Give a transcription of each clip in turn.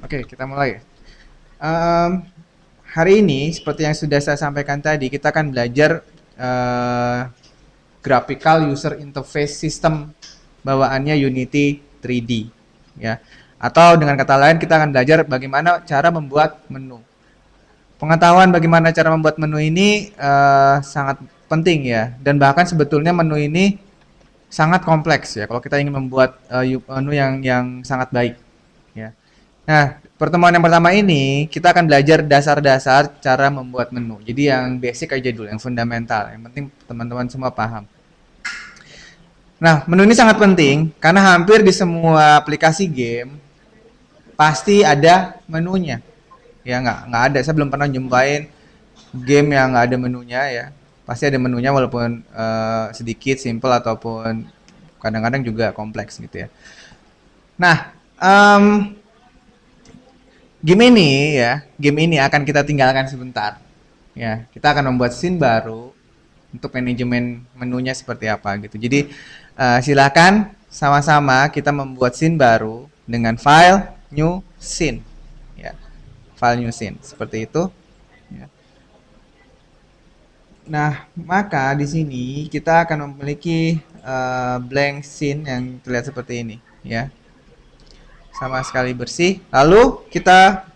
Oke, kita mulai. Em, Hari ini, seperti yang sudah saya sampaikan tadi, kita akan belajar eh, graphical user interface system bawaannya Unity 3D, ya. Atau dengan kata lain, kita akan belajar bagaimana cara membuat menu. Pengetahuan bagaimana cara membuat menu ini sangat penting ya, dan bahkan sebetulnya menu ini sangat kompleks ya. Kalau kita ingin membuat menu yang sangat baik, ya. Nah, pertemuan yang pertama ini kita akan belajar dasar-dasar cara membuat menu. Jadi yang basic aja dulu, yang fundamental. Yang penting teman-teman semua paham. Nah, menu ini sangat penting karena hampir di semua aplikasi game pasti ada menunya. Ya nggak ada. Saya belum pernah jumpain game yang nggak ada menunya ya. Pasti ada menunya walaupun sedikit, simple ataupun kadang-kadang juga kompleks gitu ya. Nah, game ini akan kita tinggalkan sebentar. Ya, kita akan membuat scene baru untuk manajemen menunya seperti apa gitu. Jadi silakan sama-sama kita membuat scene baru dengan file new scene. Ya, file new scene seperti itu. Ya. Nah, maka di sini kita akan memiliki blank scene yang terlihat seperti ini. Ya, sama sekali bersih. Lalu kita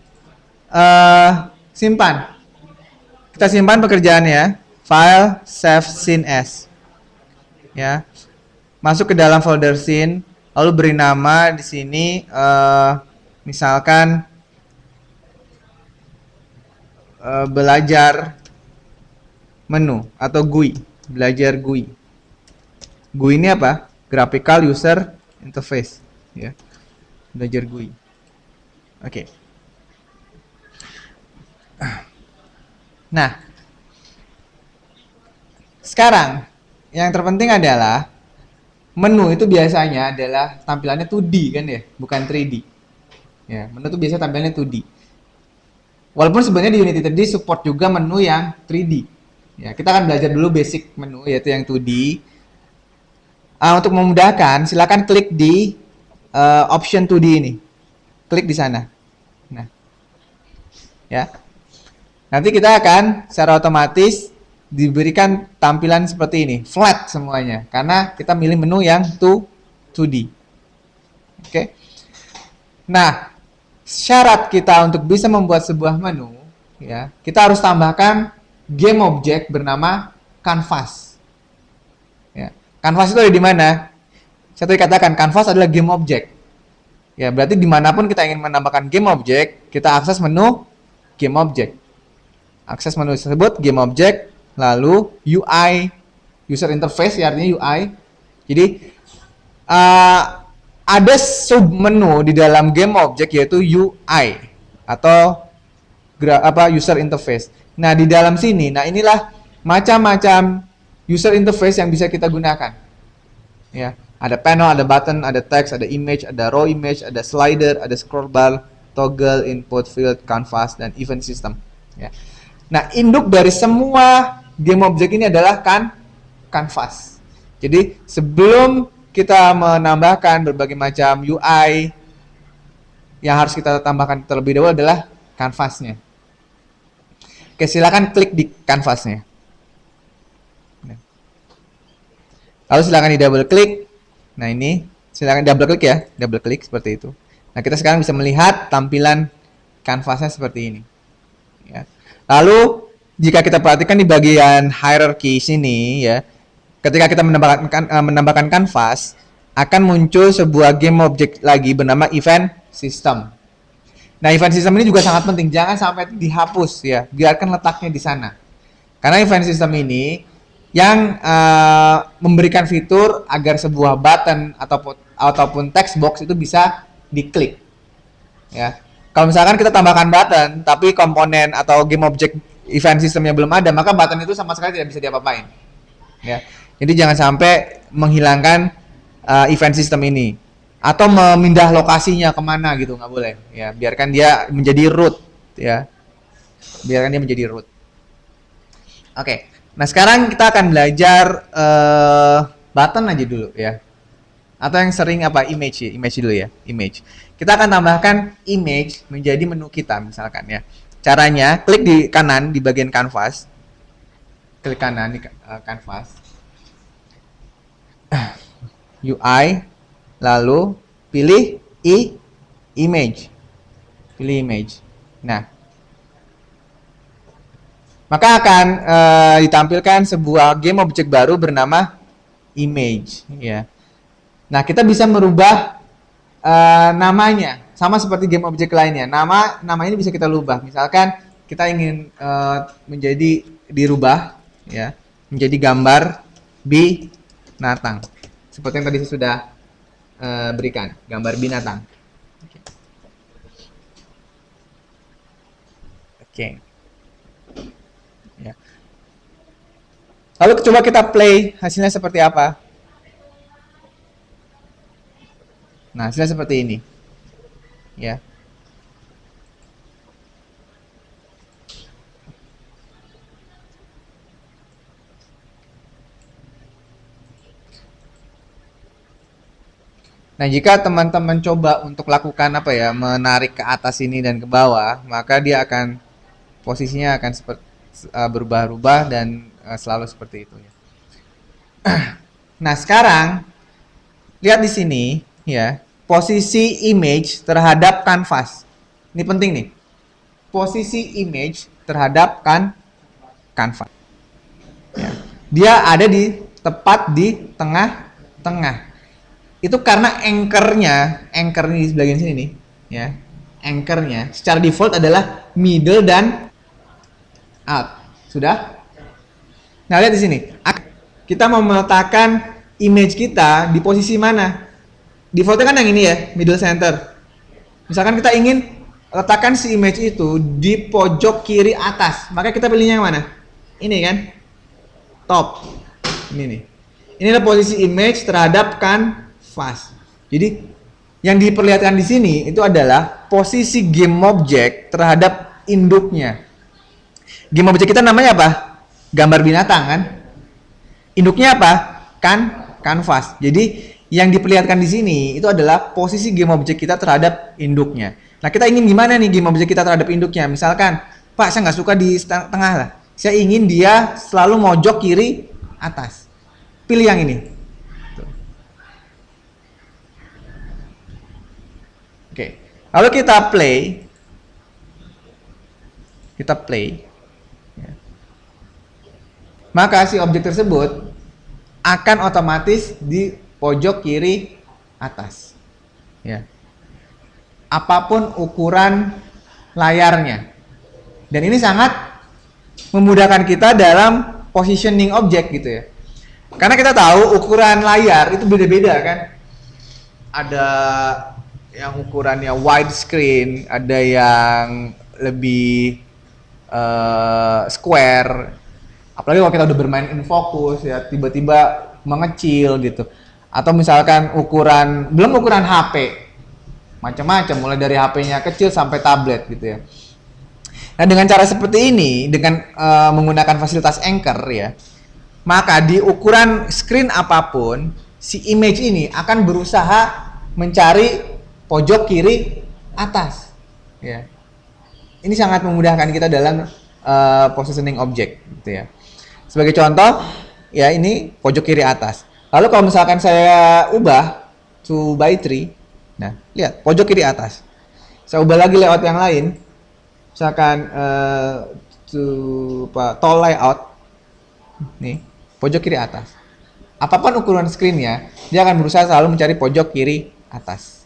simpan. Kita simpan pekerjaannya. File save scene as. Ya. Masuk ke dalam folder scene, lalu beri nama di sini misalkan belajar menu atau GUI, belajar GUI. GUI ini apa? Graphical User Interface, ya. Belajar GUI. Oke. Nah, sekarang yang terpenting adalah menu itu biasanya adalah tampilannya 2D kan ya, bukan 3D. Ya, menu itu biasanya tampilannya 2D. Walaupun sebenarnya di Unity 3D support juga menu yang 3D. Ya, kita akan belajar dulu basic menu yaitu yang 2D. Untuk memudahkan, silakan klik di option 2D ini. Klik di sana. Nah, ya. Nanti kita akan secara otomatis diberikan tampilan seperti ini, flat semuanya, karena kita milih menu yang 2D. Oke. Nah, syarat kita untuk bisa membuat sebuah menu, ya, kita harus tambahkan game object bernama canvas. Ya, canvas itu ada di mana? Saya tadi katakan canvas adalah game object. Ya, berarti dimanapun kita ingin menambahkan game object, kita akses menu game object. Akses menu tersebut game object, lalu UI, user interface, ya artinya UI. Jadi ada sub menu di dalam game object yaitu UI atau user interface. Nah, di dalam sini, nah inilah macam-macam user interface yang bisa kita gunakan. Ya, ada panel, ada button, ada text, ada image, ada raw image, ada slider, ada scroll bar, toggle, input field, canvas, dan event system. Ya. Nah, induk dari semua game object ini adalah canvas. Jadi, sebelum kita menambahkan berbagai macam UI, yang harus kita tambahkan terlebih dahulu adalah canvasnya. Oke, silakan klik di canvasnya. Lalu silakan di double klik. Nah, ini silakan double klik ya, double klik seperti itu. Nah, kita sekarang bisa melihat tampilan canvasnya seperti ini. Ya. Lalu jika kita perhatikan di bagian hierarchy sini ya, ketika kita menambahkan canvas, akan muncul sebuah game object lagi bernama event system. Nah, event system ini juga sangat penting, jangan sampai dihapus ya, biarkan letaknya di sana. Karena event system ini yang memberikan fitur agar sebuah button ataupun text box itu bisa diklik. Ya. Kalau misalkan kita tambahkan button, tapi komponen atau game object event systemnya belum ada, maka button itu sama sekali tidak bisa diapa-apain. Ya. Jadi jangan sampai menghilangkan event system ini atau memindah lokasinya kemana gitu, nggak boleh. Ya, biarkan dia menjadi root. Ya, biarkan dia menjadi root. Oke. Nah, sekarang kita akan belajar button aja dulu ya. Atau yang sering apa, image ya, image dulu ya, image. Kita akan tambahkan image menjadi menu kita misalkan ya. Caranya klik di kanan di bagian canvas, klik kanan di canvas, UI, lalu pilih image, pilih image. Nah, maka akan ditampilkan sebuah game objek baru bernama image ya. Nah, kita bisa merubah namanya sama seperti game objek lainnya. Nama ini bisa kita rubah. Misalkan kita ingin menjadi dirubah ya, menjadi gambar binatang. Seperti yang tadi saya sudah berikan, gambar binatang. Oke. Ya. Lalu coba kita play, hasilnya seperti apa? Nah, hasilnya seperti ini. Ya. Nah, jika teman-teman coba untuk lakukan apa ya, menarik ke atas ini dan ke bawah, maka dia akan posisinya akan seperti berubah-ubah dan selalu seperti itu ya. Nah, sekarang lihat di sini ya, posisi image terhadap kanvas. Ini penting nih. Posisi image terhadap kanvas. Ya. Dia ada di tepat di tengah-tengah. Itu karena anchor-nya di bagian sini nih, ya. Anchor-nya secara default adalah middle dan out. Sudah? Nah, lihat di sini. Kita mau meletakkan image kita di posisi mana? Defaultnya kan yang ini ya, middle center. Misalkan kita ingin letakkan si image itu di pojok kiri atas, maka kita pilihnya yang mana? Ini kan? Top. Ini nih. Ini adalah posisi image terhadap kanvas. Jadi yang diperlihatkan di sini itu adalah posisi game object terhadap induknya. Game object kita namanya apa? Gambar binatang kan? Induknya apa? Kanvas. Jadi yang diperlihatkan di sini itu adalah posisi game object kita terhadap induknya. Nah, kita ingin gimana nih game object kita terhadap induknya? Misalkan, Pak, saya nggak suka di tengah lah. Saya ingin dia selalu mojok kiri atas. Pilih yang ini. Oke. Lalu kita play. Kita play. Maka si objek tersebut akan otomatis di pojok kiri atas. Ya. Apapun ukuran layarnya. Dan ini sangat memudahkan kita dalam positioning objek gitu ya. Karena kita tahu ukuran layar itu beda-beda kan. Ada yang ukurannya widescreen, ada yang lebih square. Apalagi kalau kita udah bermain in focus ya, tiba-tiba mengecil gitu. Atau misalkan belum ukuran HP, macam-macam, mulai dari HP-nya kecil sampai tablet gitu ya. Nah, dengan cara seperti ini, dengan menggunakan fasilitas anchor ya, maka di ukuran screen apapun, si image ini akan berusaha mencari pojok kiri atas. Ya. Ini sangat memudahkan kita dalam positioning object gitu ya. Sebagai contoh, ya ini pojok kiri atas. Lalu kalau misalkan saya ubah to by tree, nah lihat pojok kiri atas. Saya ubah lagi layout yang lain, misalkan tall layout, nih pojok kiri atas. Apapun ukuran screen-nya, dia akan berusaha selalu mencari pojok kiri atas.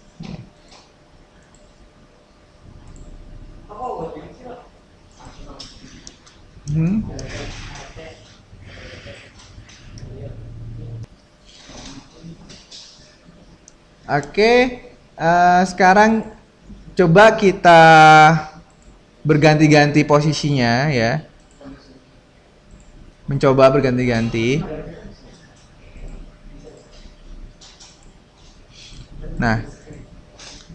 Oke, sekarang coba kita berganti-ganti posisinya ya. Mencoba berganti-ganti. Nah,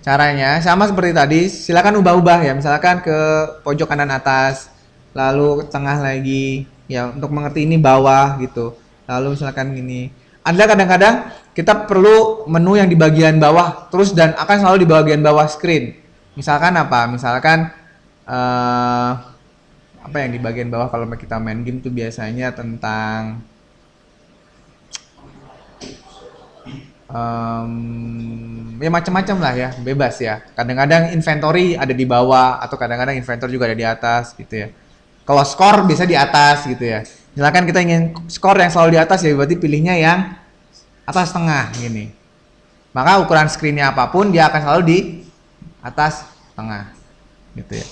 caranya sama seperti tadi, silakan ubah-ubah ya. Misalkan ke pojok kanan atas, lalu ke tengah lagi, ya untuk mengerti ini bawah gitu. Lalu misalkan gini. Anda kadang-kadang kita perlu menu yang di bagian bawah terus dan akan selalu di bagian bawah screen. Misalkan apa? Misalkan apa yang di bagian bawah kalau kita main game tuh biasanya tentang ya macam-macam lah ya, bebas ya. Kadang-kadang inventory ada di bawah atau kadang-kadang inventory juga ada di atas gitu ya. Kalau skor bisa di atas gitu ya. Misalkan kita ingin skor yang selalu di atas ya berarti pilihnya yang atas tengah gini. Maka ukuran screennya apapun dia akan selalu di atas tengah gitu ya.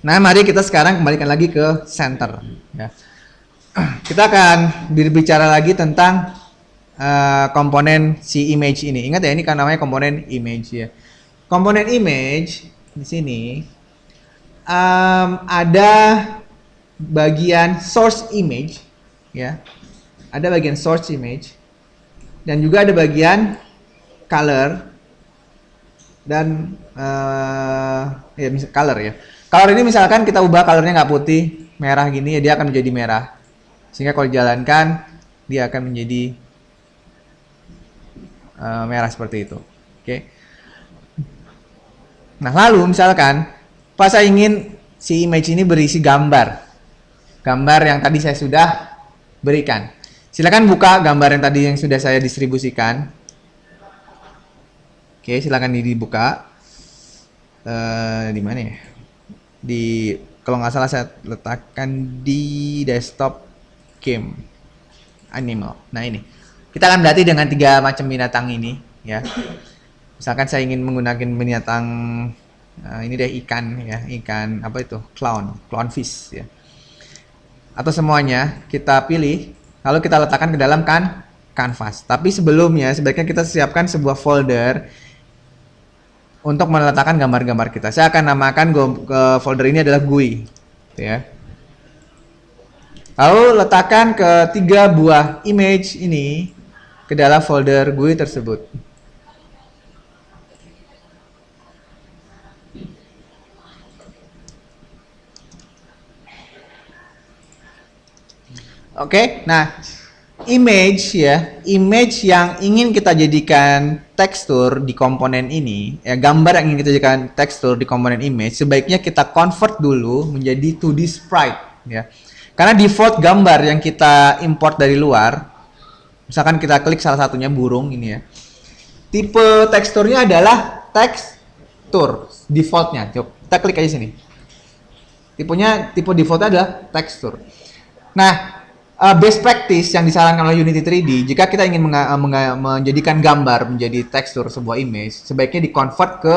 Nah, mari kita sekarang kembalikan lagi ke center ya. Kita akan berbicara lagi tentang komponen si image ini. Ingat ya, ini kan namanya komponen image ya. Komponen image di sini ada bagian source image ya. Ada bagian source image dan juga ada bagian color dan ya color ya. Color ini misalkan kita ubah colornya nggak putih, merah gini ya, dia akan menjadi merah. Sehingga kalau dijalankan dia akan menjadi merah seperti itu. Oke. Nah, lalu misalkan pas saya ingin si image ini berisi gambar. Gambar yang tadi saya sudah berikan. Silakan buka gambar yang tadi yang sudah saya distribusikan. Oke, silakan dibuka. Di mana ya? Kalau nggak salah saya letakkan di desktop game animal. Nah, ini. Kita akan berarti dengan 3 macam binatang ini ya. Misalkan saya ingin menggunakan binatang ini deh ikan ya, ikan apa itu? Clownfish ya. Atau semuanya kita pilih lalu kita letakkan ke dalam canvas. Tapi sebelumnya sebaiknya kita siapkan sebuah folder untuk meletakkan gambar-gambar kita. Saya akan namakan folder ini adalah GUI ya. Lalu letakkan ke 3 buah image ini ke dalam folder GUI tersebut. Oke, nah image ya, image yang ingin kita jadikan tekstur di komponen ini, ya gambar yang ingin kita jadikan tekstur di komponen image, sebaiknya kita convert dulu menjadi 2D sprite ya. Karena default gambar yang kita import dari luar, misalkan kita klik salah satunya burung ini ya, tipe teksturnya adalah tekstur defaultnya. Coba kita klik aja sini. Tipe defaultnya adalah tekstur. Nah, best practice yang disarankan oleh Unity 3D, jika kita ingin menjadikan gambar menjadi tekstur sebuah image, sebaiknya di-convert ke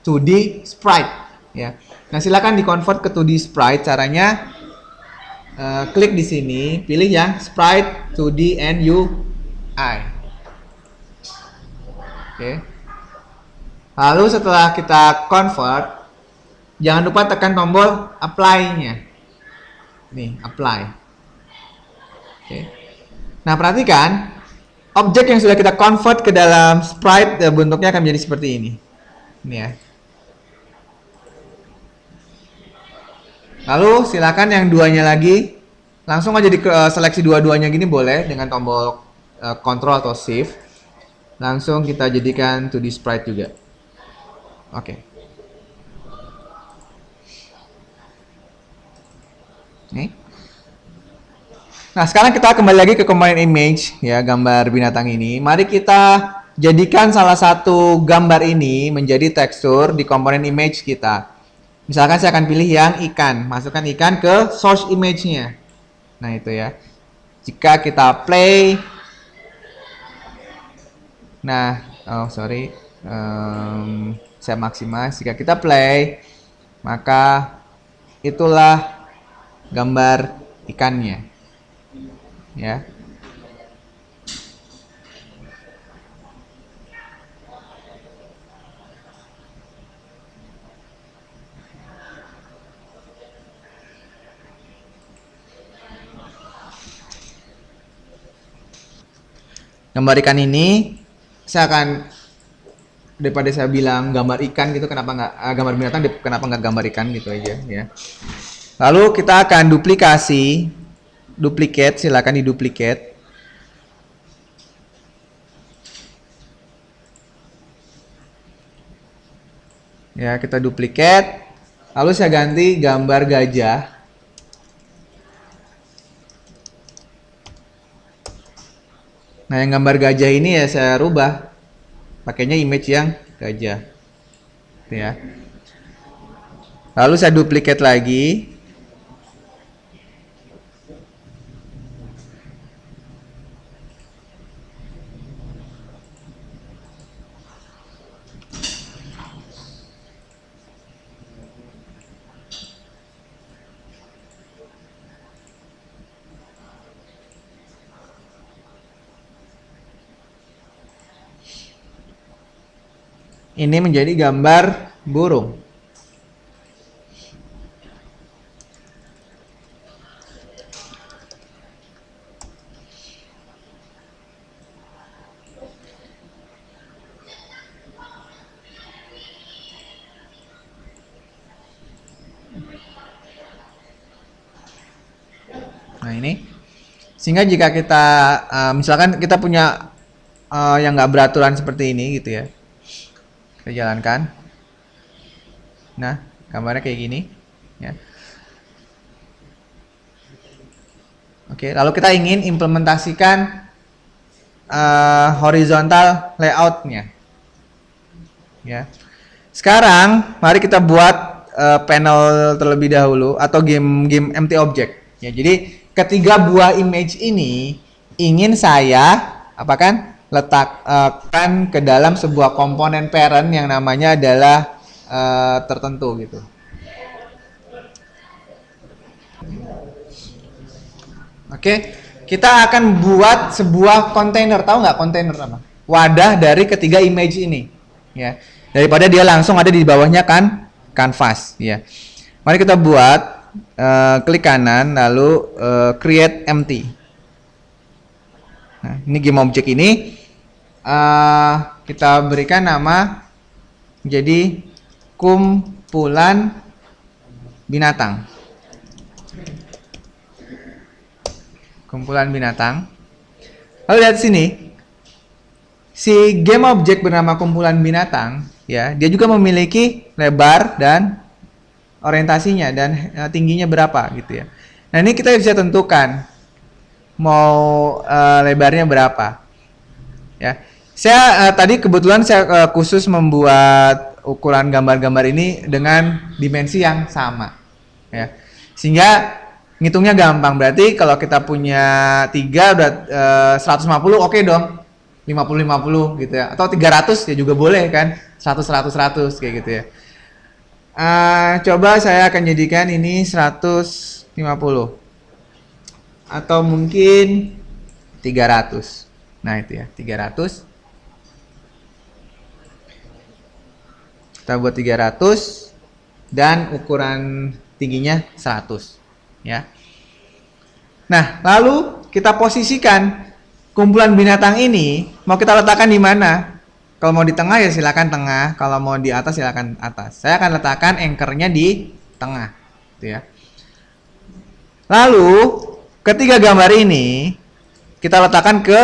2D sprite ya. Nah, silakan di-convert ke 2D sprite. Caranya klik di sini, pilih yang sprite 2D and UI. Oke. Lalu setelah kita convert, jangan lupa tekan tombol apply-nya. Nih, apply. Oke. Nah, perhatikan objek yang sudah kita convert ke dalam sprite bentuknya akan menjadi seperti ini. Ini ya. Lalu silakan yang duanya lagi langsung aja seleksi dua-duanya gini boleh dengan tombol Ctrl atau Shift. Langsung kita jadikan 2D sprite juga. Oke. Nih. Nah, sekarang kita kembali lagi ke komponen image ya, gambar binatang ini. Mari kita jadikan salah satu gambar ini menjadi tekstur di komponen image kita. Misalkan saya akan pilih yang ikan, masukkan ikan ke source image-nya. Nah, itu ya. Jika kita play, nah, saya maksimal. Jika kita play, maka itulah gambar ikannya, ya. Gambar ikan ini saya akan, daripada saya bilang gambar ikan gitu, kenapa nggak gambar binatang, kenapa nggak gambar ikan gitu aja ya. Lalu kita akan duplicate, silakan di duplicate. Ya, kita duplicate. Lalu saya ganti gambar gajah. Nah, yang gambar gajah ini ya saya rubah. Pakainya image yang gajah. Ya. Lalu saya duplicate lagi. Ini menjadi gambar burung. Nah, ini. Sehingga jika kita misalkan kita punya yang nggak beraturan seperti ini gitu ya. Kita jalankan. Nah, gambarnya kayak gini ya. Oke, lalu kita ingin implementasikan horizontal layoutnya ya. Sekarang mari kita buat panel terlebih dahulu atau game empty object ya. Jadi ketiga buah image ini ingin saya letakkan ke dalam sebuah komponen parent yang namanya adalah tertentu gitu. Oke, kita akan buat sebuah kontainer. Tahu nggak kontainer apa? Wadah dari ketiga image ini, ya. Daripada dia langsung ada di bawahnya kan canvas, ya. Mari kita buat. Klik kanan, lalu create empty. Nah, ini game object ini kita berikan nama jadi kumpulan binatang. Kumpulan binatang. Lalu lihat sini, si game object bernama kumpulan binatang, ya, dia juga memiliki lebar dan orientasinya dan tingginya berapa gitu ya. Nah, ini kita bisa tentukan mau lebarnya berapa. Ya. Saya tadi kebetulan saya khusus membuat ukuran gambar-gambar ini dengan dimensi yang sama. Ya. Sehingga ngitungnya gampang. Berarti kalau kita punya 3 udah 150 oke dong. 50-50 gitu ya. Atau 300 ya juga boleh kan. 100-100-100 kayak gitu ya. Coba saya akan jadikan ini 150 atau mungkin 300. Nah, itu ya, 300. Kita buat 300 dan ukuran tingginya 100 ya. Nah, lalu kita posisikan kumpulan binatang ini mau kita letakkan di mana? Kalau mau di tengah ya silakan tengah, kalau mau di atas silakan atas. Saya akan letakkan anchor-nya di tengah, gitu ya. Lalu ketiga gambar ini kita letakkan ke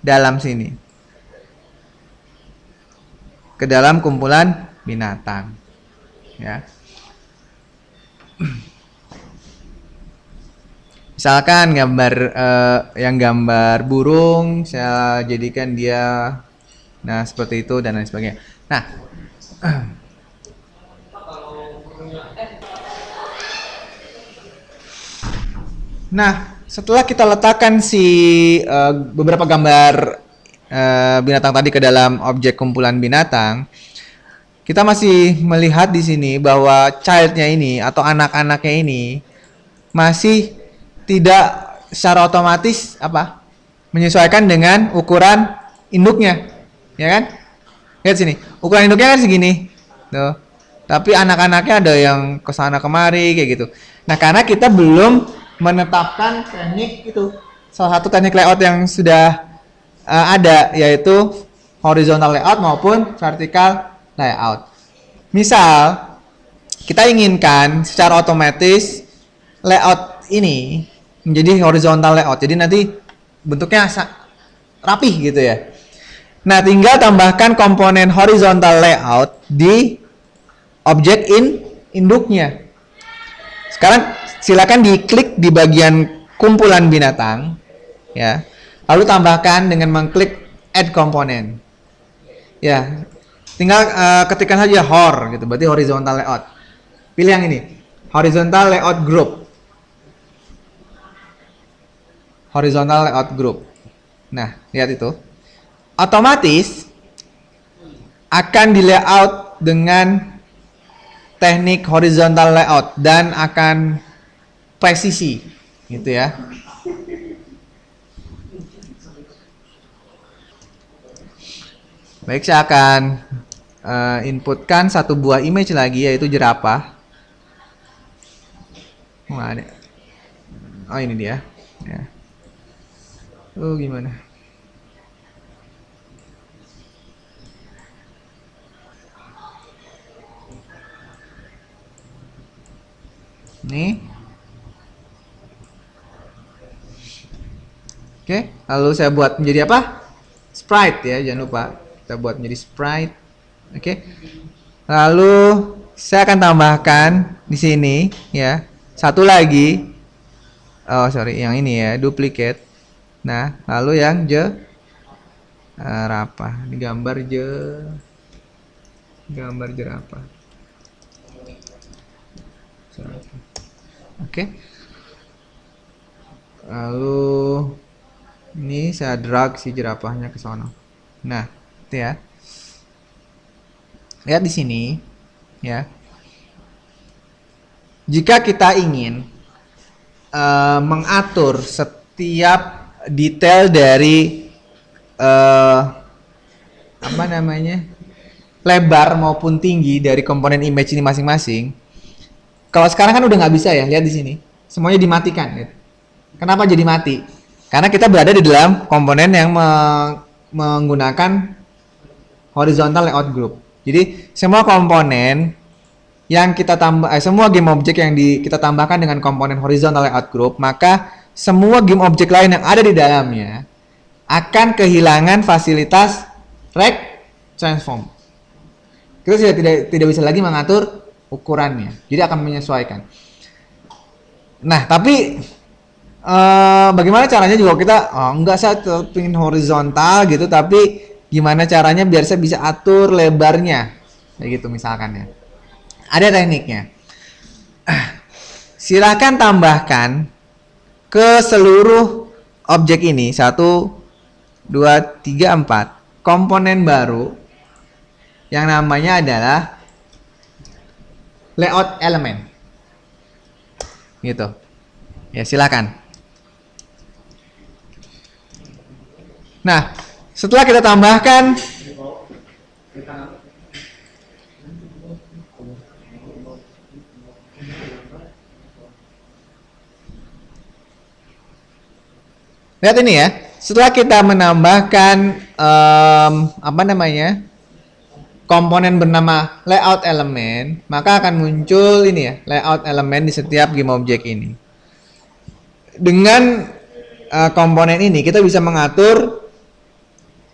dalam sini, ke dalam kumpulan binatang, ya. Misalkan gambar yang gambar burung, saya jadikan dia. Nah, seperti itu dan lain sebagainya. Nah, setelah kita letakkan si beberapa gambar binatang tadi ke dalam objek kumpulan binatang, kita masih melihat di sini bahwa child-nya ini atau anak-anaknya ini masih tidak secara otomatis menyesuaikan dengan ukuran induknya. Ya kan? Lihat sini, ukuran induknya kan segini, tuh. Tapi anak-anaknya ada yang kesana kemari kayak gitu. Nah, karena kita belum menetapkan teknik itu, salah satu teknik layout yang sudah ada yaitu horizontal layout maupun vertical layout. Misal kita inginkan secara otomatis layout ini menjadi horizontal layout, jadi nanti bentuknya rapih gitu ya. Nah, tinggal tambahkan komponen horizontal layout di objek induknya. Sekarang silakan diklik di bagian kumpulan binatang, ya. Lalu tambahkan dengan mengklik add component. Ya, tinggal ketikkan saja hor gitu, berarti horizontal layout. Pilih yang ini, horizontal layout group. Horizontal layout group. Nah, lihat itu. Otomatis akan di layout dengan teknik horizontal layout dan akan presisi gitu ya. Baik, saya akan inputkan satu buah image lagi, yaitu jerapah. Oh, ini dia ya. Gimana? Nih. Oke, lalu saya buat menjadi apa? Sprite ya, jangan lupa. Kita buat menjadi sprite. Oke. Lalu saya akan tambahkan di sini ya. Satu lagi. Oh, sorry, yang ini ya, duplicate. Nah, lalu yang jerapah. Ini gambar jerapah. Oke. Lalu ini saya drag si jerapahnya ke sana. Nah, itu ya. Lihat di sini ya. Jika kita ingin mengatur setiap detail dari apa namanya, lebar maupun tinggi dari komponen image ini masing-masing. Kalau sekarang kan udah nggak bisa ya, lihat di sini. Semuanya dimatikan. Gitu. Kenapa jadi mati? Karena kita berada di dalam komponen yang menggunakan horizontal layout group. Jadi semua komponen yang kita tambah, semua game object yang kita tambahkan dengan komponen horizontal layout group, maka semua game object lain yang ada di dalamnya akan kehilangan fasilitas rect transform. Kita sudah tidak bisa lagi mengatur ukurannya, jadi akan menyesuaikan. Nah, tapi bagaimana caranya juga kita enggak, saya ingin horizontal gitu, tapi gimana caranya biar saya bisa atur lebarnya kayak gitu misalkan ya. Ada tekniknya. Silahkan tambahkan ke seluruh objek ini 1, 2, 3, 4 komponen baru yang namanya adalah layout element gitu ya. Silakan. Nah, setelah kita tambahkan lihat ini ya, setelah kita menambahkan apa namanya, komponen bernama layout element, maka akan muncul ini ya, layout element di setiap game object ini. Dengan komponen ini kita bisa mengatur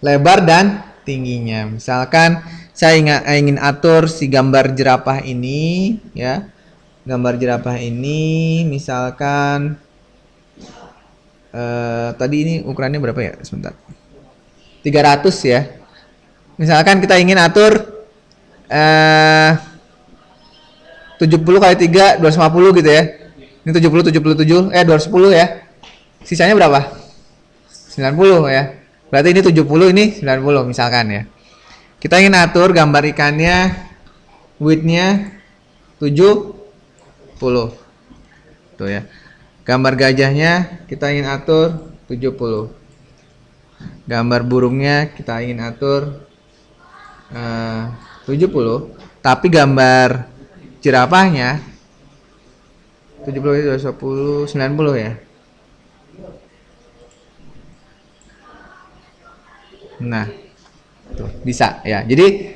lebar dan tingginya. Misalkan saya ingin atur si gambar jerapah ini ya, gambar jerapah ini misalkan tadi ini ukurannya berapa ya, sebentar, 300 ya. Misalkan kita ingin atur 70 kali 3 250 gitu ya. Ini 70 77 210 ya. Sisanya berapa? 90 ya. Berarti ini 70, ini 90 misalkan ya. Kita ingin atur gambar ikannya width-nya 70. Tuh ya. Gambar gajahnya kita ingin atur 70. Gambar burungnya kita ingin atur 70. Tapi gambar jerapahnya 70 210 90 ya. Nah, tuh bisa ya. Jadi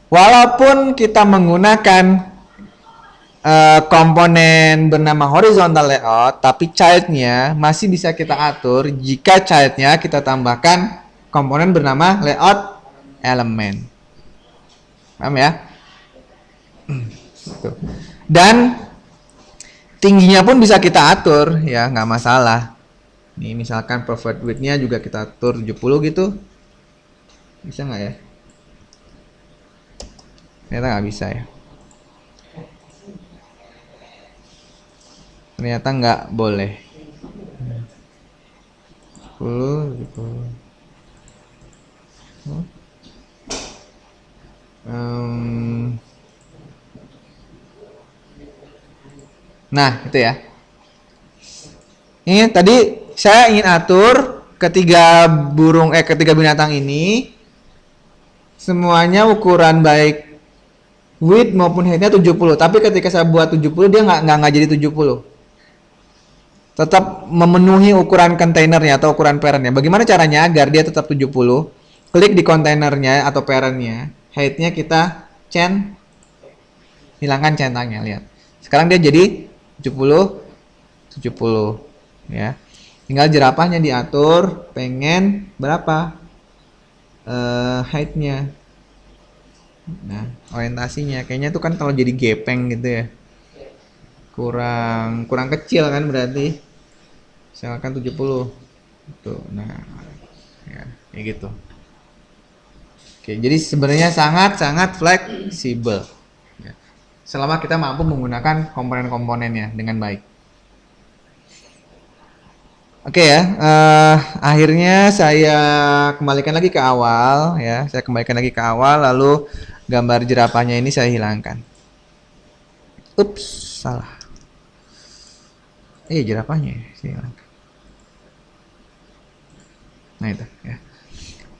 walaupun kita menggunakan komponen bernama horizontal layout, tapi childnya masih bisa kita atur jika childnya kita tambahkan komponen bernama layout element. Paham ya? Tuh. Dan tingginya pun bisa kita atur ya, nggak masalah. Nih misalkan preferred width-nya juga kita atur 70 gitu. Bisa nggak ya? Ternyata nggak bisa ya. Ternyata nggak boleh. 10, 70. Nah, itu ya. Ini tadi saya ingin atur ketiga binatang ini semuanya ukuran baik width maupun height-nya 70. Tapi ketika saya buat 70 dia nggak jadi 70. Tetap memenuhi ukuran kontainernya atau ukuran parentnya. Bagaimana caranya agar dia tetap 70? Klik di kontainernya atau parentnya, height-nya kita hilangkan centangnya, lihat. Sekarang dia jadi 70 70 ya. Tinggal jerapahnya diatur, pengen berapa height-nya. Nah, orientasinya kayaknya tuh kan kalau jadi gepeng gitu ya. Kurang kecil kan berarti. Misalkan 70. Tuh, nah. Ya, kayak gitu. Oke, jadi sebenarnya sangat-sangat fleksibel. Ya. Selama kita mampu menggunakan komponen-komponennya dengan baik. Oke ya, akhirnya saya kembalikan lagi ke awal ya. Saya kembalikan lagi ke awal, lalu gambar jerapahnya ini saya hilangkan. Ups, salah. Jerapahnya saya hilangkan. Nah itu ya.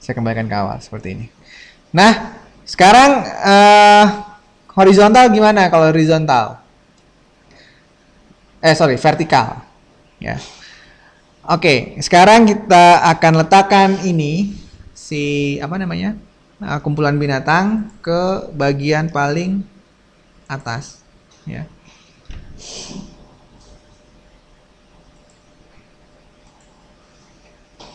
Saya kembalikan ke awal seperti ini. Nah, sekarang horizontal gimana kalau horizontal? Vertikal. Ya. Oke, sekarang kita akan letakkan ini kumpulan binatang ke bagian paling atas, ya.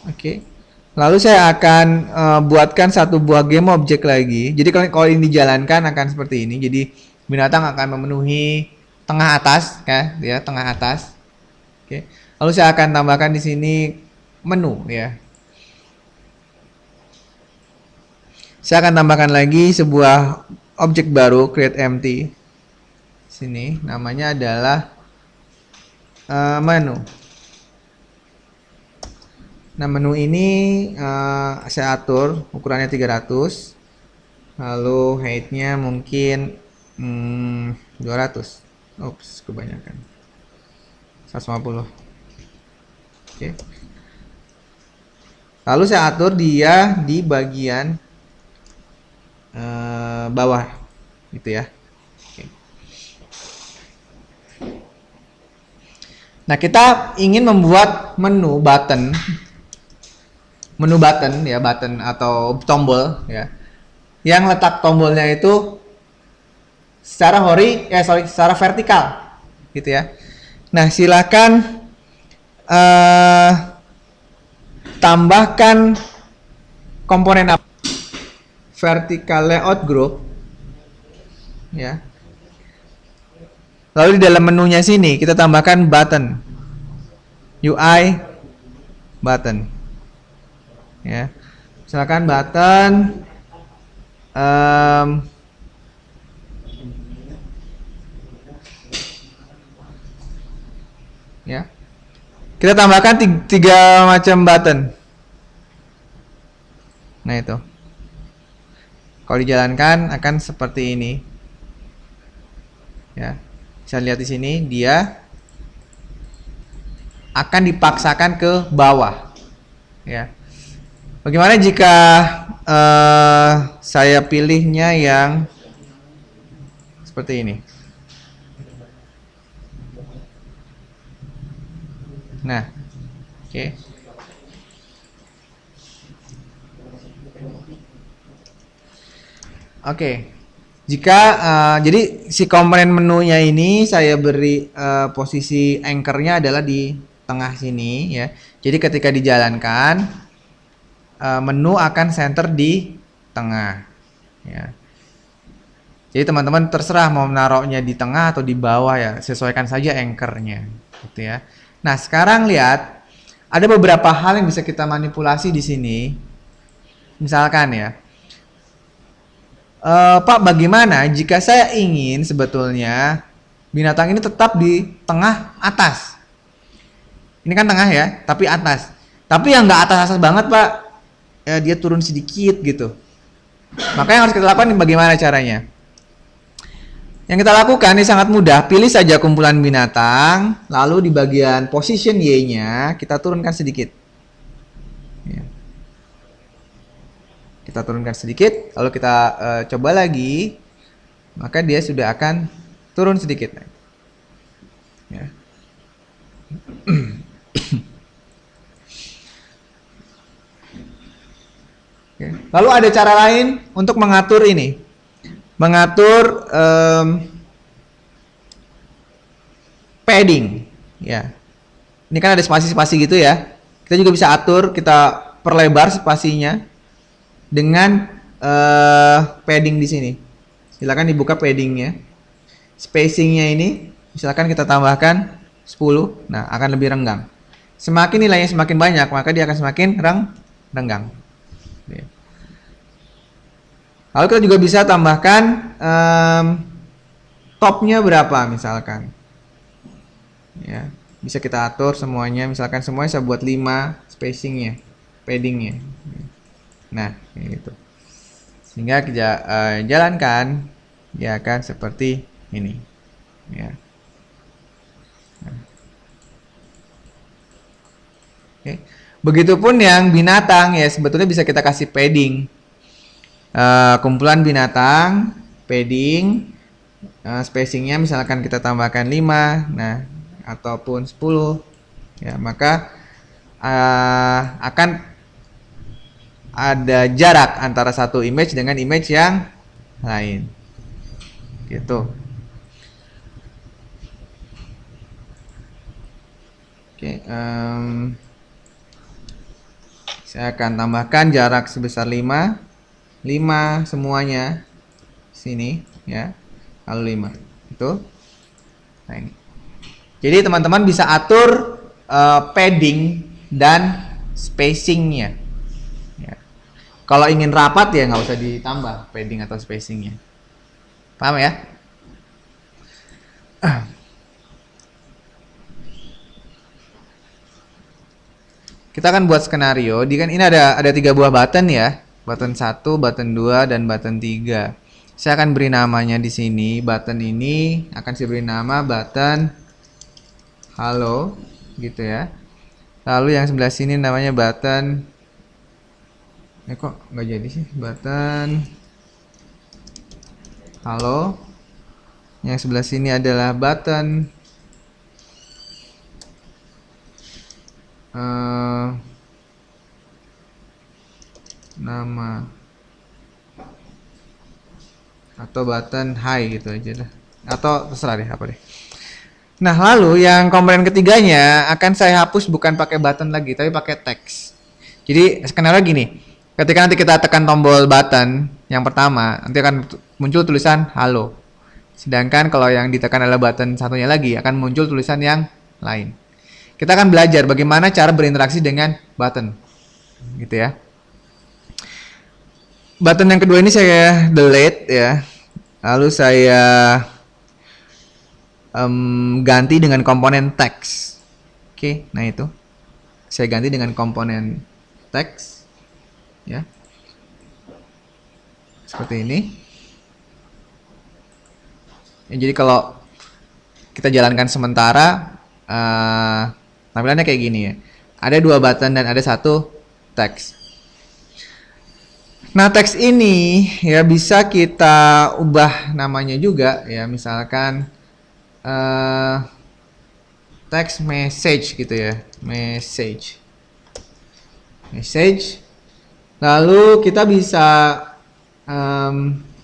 Oke. Lalu saya akan buatkan satu buah game object lagi. Jadi kalau ini dijalankan akan seperti ini. Jadi binatang akan memenuhi tengah atas, ya, tengah atas. Oke. Lalu saya akan tambahkan di sini menu, ya. Saya akan tambahkan lagi sebuah objek baru, create empty. Sini namanya adalah menu. Nah, menu ini saya atur ukurannya 300. Lalu height-nya mungkin 200. Ups, kebanyakan. 150. Oke. Lalu saya atur dia di bagian bawah, gitu ya. Oke. Nah, kita ingin membuat menu button ya, button atau tombol ya, yang letak tombolnya itu secara secara vertikal, gitu ya. Nah, silakan tambahkan komponen vertical layout group, ya. Lalu di dalam menunya sini kita tambahkan button, UI button, ya. Silakan button, ya. Kita tambahkan tiga macam button. Nah itu. Kalau dijalankan akan seperti ini. Ya. Bisa lihat di sini dia akan dipaksakan ke bawah. Ya. Bagaimana jika saya pilihnya yang seperti ini? Nah, oke. Oke. Jika jadi si komponen menunya ini saya beri posisi anchor-nya adalah di tengah sini ya. Jadi ketika dijalankan menu akan center di tengah ya. Jadi teman-teman terserah mau menaruhnya di tengah atau di bawah ya, sesuaikan saja anchor-nya gitu ya. Nah, sekarang lihat ada beberapa hal yang bisa kita manipulasi di sini. Misalkan ya, Pak, bagaimana jika saya ingin sebetulnya binatang ini tetap di tengah atas? Ini kan tengah ya, tapi atas. Tapi yang nggak atas-atas banget, Pak. Ya, dia turun sedikit gitu. Maka yang harus kita lakukan bagaimana caranya? Yang kita lakukan ini sangat mudah. Pilih saja kumpulan binatang, lalu di bagian position Y-nya kita turunkan sedikit. Ya. Kita turunkan sedikit, lalu kita coba lagi, maka dia sudah akan turun sedikit. Ya. Oke. Lalu ada cara lain untuk mengatur ini, mengatur padding. Ya, ini kan ada spasi-spasi gitu ya. Kita juga bisa atur, kita perlebar spasinya dengan padding di sini. Silakan dibuka paddingnya. Spacingnya ini, misalkan kita tambahkan 10, nah akan lebih renggang. Semakin nilainya semakin banyak, maka dia akan semakin renggang. Lalu kita juga bisa tambahkan topnya berapa misalkan. Ya, bisa kita atur semuanya, misalkan semuanya saya buat 5 spacingnya, paddingnya. Nah, gitu. Sehingga kita jalankan, ya kan seperti ini. Ya. Nah. Oke. Begitupun yang binatang ya, sebetulnya bisa kita kasih padding. Kumpulan binatang, padding, spacingnya misalkan kita tambahkan 5, nah ataupun 10, ya maka akan ada jarak antara satu image dengan image yang lain, gitu. Oke, saya akan tambahkan jarak sebesar 5 semuanya sini ya, lalu 5 itu. Nah ini, jadi teman-teman bisa atur padding dan spacingnya ya. Kalau ingin rapat ya nggak usah ditambah padding atau spacingnya, paham ya? Kita akan buat skenario. Di kan ini ada 3 buah button ya. Button 1, button 2, dan button 3. Saya akan beri namanya di sini. Button ini akan saya beri nama button halo gitu ya. Lalu yang sebelah sini namanya button, kok nggak jadi sih, button halo. Yang sebelah sini adalah button nama atau button hi gitu aja lah, atau terserah deh apa deh. Nah, lalu yang komponen ketiganya akan saya hapus, bukan pakai button lagi tapi pakai teks. Jadi skenario gini, ketika nanti kita tekan tombol button yang pertama, nanti akan muncul tulisan halo. Sedangkan kalau yang ditekan adalah button satunya lagi, akan muncul tulisan yang lain. Kita akan belajar bagaimana cara berinteraksi dengan button gitu ya. Button yang kedua ini saya delete ya, lalu saya ganti dengan komponen teks. Oke, nah itu saya ganti dengan komponen teks ya, seperti ini ya. Jadi kalau kita jalankan sementara tampilannya kayak gini ya, ada 2 button dan ada 1 teks. Nah, teks ini ya bisa kita ubah namanya juga ya, misalkan text message gitu ya, message. Lalu kita bisa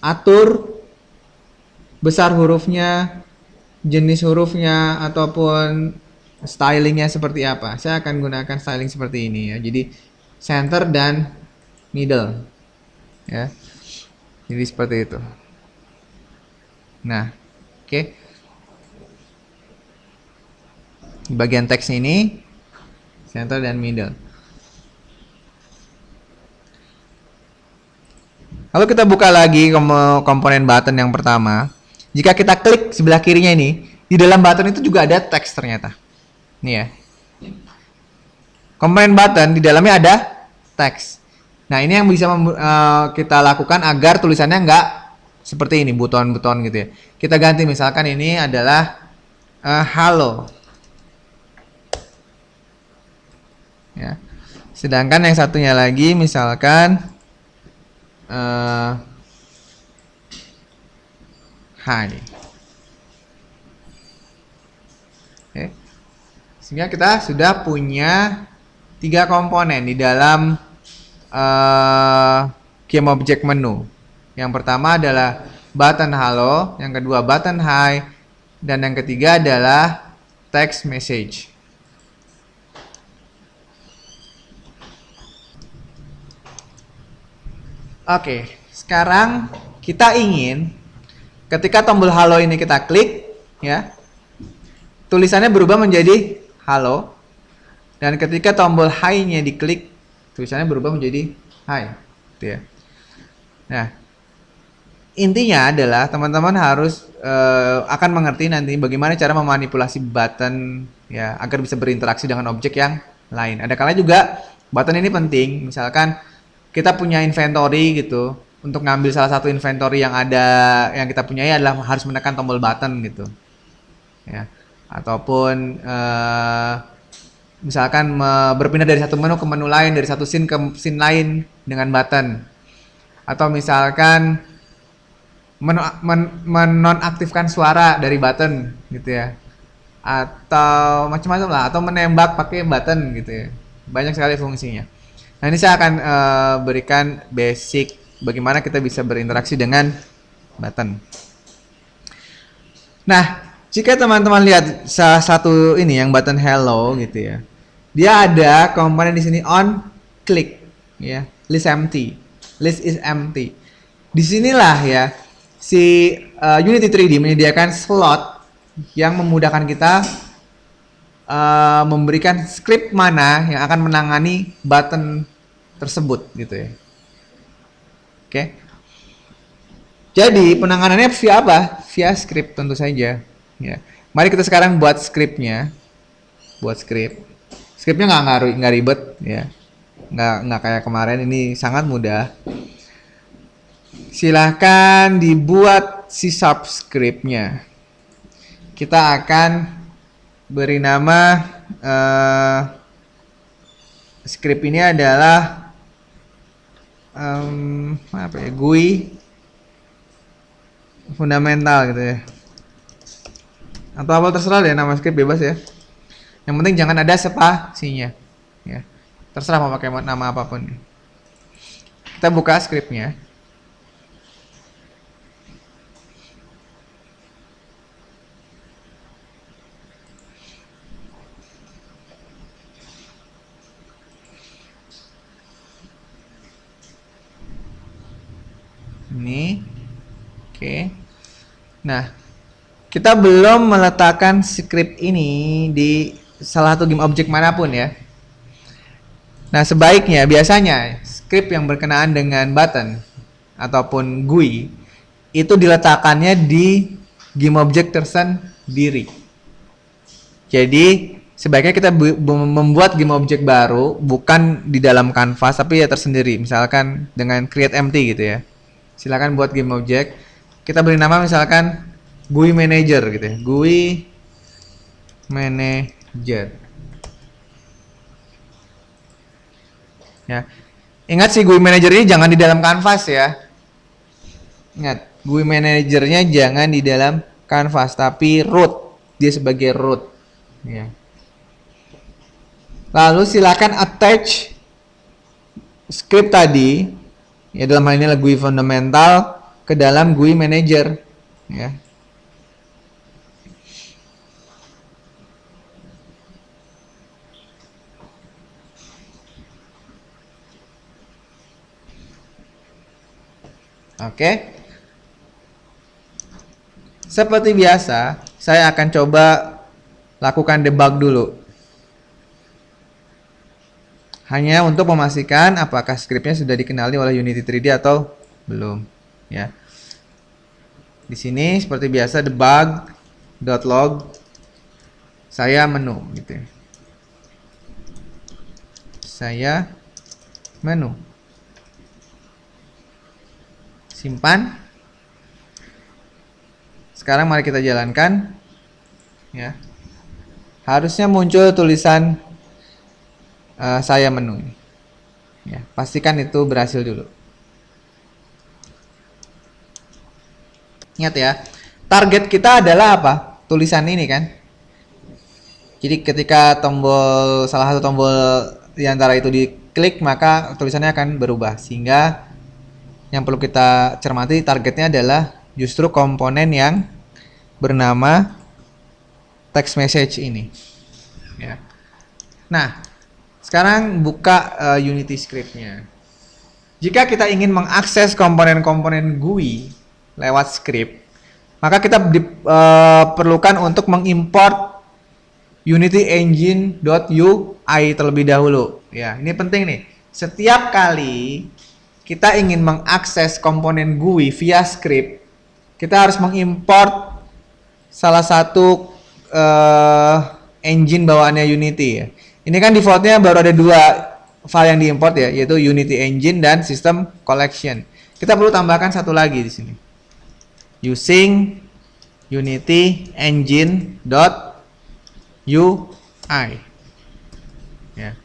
atur besar hurufnya, jenis hurufnya, ataupun stylingnya seperti apa. Saya akan gunakan styling seperti ini ya, jadi center dan middle ya, jadi seperti itu. Nah, oke. Di bagian teks ini, center dan middle. Lalu kita buka lagi komponen button yang pertama. Jika kita klik sebelah kirinya ini, di dalam button itu juga ada teks ternyata. Nih ya. Komponen button di dalamnya ada teks. Nah, ini yang bisa kita lakukan agar tulisannya nggak seperti ini, buton-buton gitu ya. Kita ganti, misalkan ini adalah halo. Ya. Sedangkan yang satunya lagi misalkan hi. Oke. Sehingga kita sudah punya 3 komponen di dalam game object menu. Yang pertama adalah button halo, yang kedua button hi, dan yang ketiga adalah text message. Oke, sekarang kita ingin ketika tombol halo ini kita klik, ya, tulisannya berubah menjadi halo, dan ketika tombol hi-nya diklik, tulisannya berubah menjadi hi, gitu ya. Nah, intinya adalah teman-teman harus akan mengerti nanti bagaimana cara memanipulasi button ya agar bisa berinteraksi dengan objek yang lain. Ada kalanya juga button ini penting, misalkan kita punya inventory gitu, untuk ngambil salah satu inventory yang ada yang kita punyai adalah harus menekan tombol button gitu ya, ataupun misalkan berpindah dari satu menu ke menu lain, dari satu scene ke scene lain dengan button, atau misalkan menonaktifkan suara dari button gitu ya, atau macam-macam lah, atau menembak pakai button gitu ya, banyak sekali fungsinya. Nah, ini saya akan berikan basic bagaimana kita bisa berinteraksi dengan button. Nah, jika teman-teman lihat salah satu ini yang button hello gitu ya, dia ada komponen di sini on click ya, list empty, list is empty. Disinilah ya si Unity 3D menyediakan slot yang memudahkan kita memberikan script mana yang akan menangani button tersebut gitu ya. Oke. Jadi penanganannya via apa? Via script tentu saja. Ya. Mari kita sekarang buat scriptnya. Buat script. Scriptnya nggak ribet ya. Nggak kayak kemarin, ini sangat mudah. Silahkan dibuat si subscriptnya. Kita akan beri nama script ini adalah apa ya, GUI fundamental gitu ya, atau apa terserah deh, nama script bebas ya, yang penting jangan ada spasinya ya, terserah mau pakai nama apapun. Kita buka scriptnya. Ini oke. Nah, kita belum meletakkan script ini di salah satu game object manapun ya. Nah, sebaiknya biasanya script yang berkenaan dengan button ataupun GUI itu diletakkannya di game object tersendiri. Jadi sebaiknya kita membuat game object baru bukan di dalam canvas tapi ya tersendiri, misalkan dengan create empty gitu ya. Silakan buat game object. Kita beri nama misalkan GUI manager gitu ya. GUI manager. Ya. Ingat si GUI manager ini jangan di dalam canvas ya. Ingat, GUI manajernya jangan di dalam canvas tapi root. Dia sebagai root. Ya. Lalu silakan attach script tadi, ya dalam hal ini adalah GUI fundamental, ke dalam GUI manager ya. Oke. Seperti biasa, saya akan coba lakukan debug dulu. Hanya untuk memastikan apakah scriptnya sudah dikenali oleh Unity 3D atau belum. Ya. Di sini seperti biasa debug.log saya menu gitu ya. Saya menu. Simpan. Sekarang mari kita jalankan. Ya. Harusnya muncul tulisan saya menu. Ya, pastikan itu berhasil dulu. Ingat ya, target kita adalah apa? Tulisan ini kan. Jadi ketika salah satu tombol di antara itu diklik, maka tulisannya akan berubah. Sehingga yang perlu kita cermati targetnya adalah justru komponen yang bernama text message ini. Ya. Nah, sekarang buka Unity script-nya. Jika kita ingin mengakses komponen-komponen GUI lewat script, maka kita diperlukan untuk mengimport Unity Engine.ui terlebih dahulu. Ya, ini penting nih. Setiap kali kita ingin mengakses komponen GUI via script, kita harus mengimport salah satu engine bawaannya Unity ya. Ini kan defaultnya baru ada 2 file yang diimport ya, yaitu Unity Engine dan System Collection. Kita perlu tambahkan satu lagi di sini. Using Unity Engine.ui. Ya.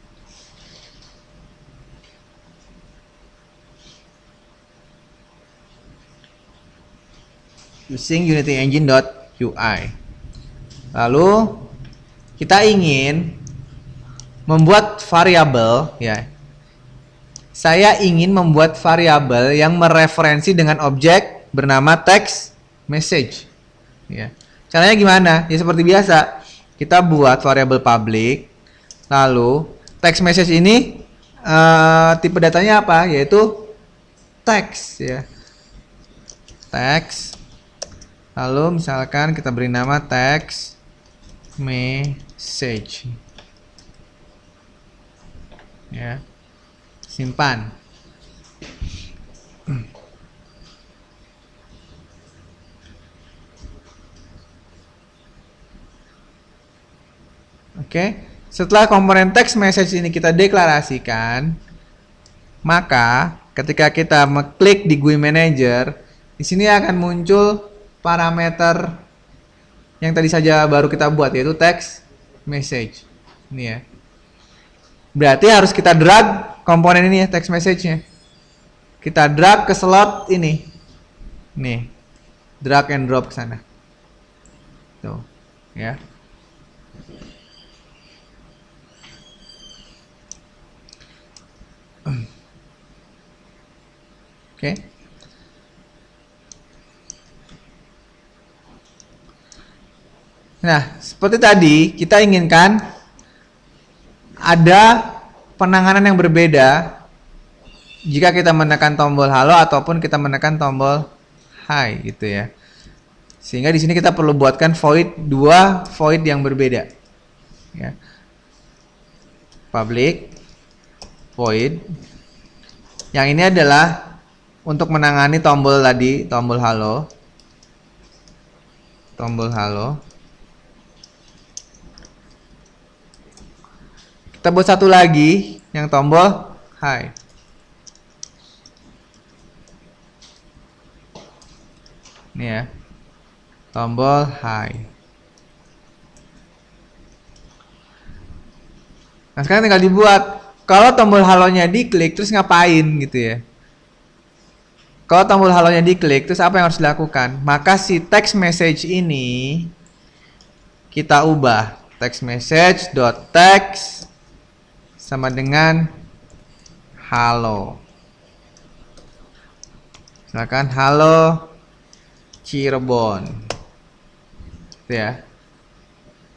Using Unity Engine.ui. Lalu kita ingin membuat variabel ya. Saya ingin membuat variabel yang mereferensi dengan objek bernama text message. Ya. Caranya gimana? Ya seperti biasa. Kita buat variabel public. Lalu text message ini tipe datanya apa? Yaitu text ya. Text. Lalu misalkan kita beri nama text message. Ya. Simpan. Oke, setelah komponen text message ini kita deklarasikan, maka ketika kita mengklik di GUI Manager, di sini akan muncul parameter yang tadi saja baru kita buat, yaitu text message. Ini ya. Berarti harus kita drag komponen ini ya, text message-nya. Kita drag ke slot ini. Nih. Drag and drop ke sana. Tuh, ya. Oke. Nah, seperti tadi kita inginkan ada penanganan yang berbeda jika kita menekan tombol halo ataupun kita menekan tombol hi gitu ya. Sehingga di sini kita perlu buatkan dua void yang berbeda. Ya. Public void. Yang ini adalah untuk menangani tombol tadi, tombol halo. Tombol halo. Kita buat satu lagi yang tombol hi. Ini ya. Tombol hi. Nah, sekarang tinggal dibuat. Kalau tombol halonya diklik terus ngapain gitu ya. Kalau tombol halonya diklik terus apa yang harus dilakukan? Maka si text message ini kita ubah. Text message.text sama dengan halo. Misalkan halo Cirebon. Gitu ya.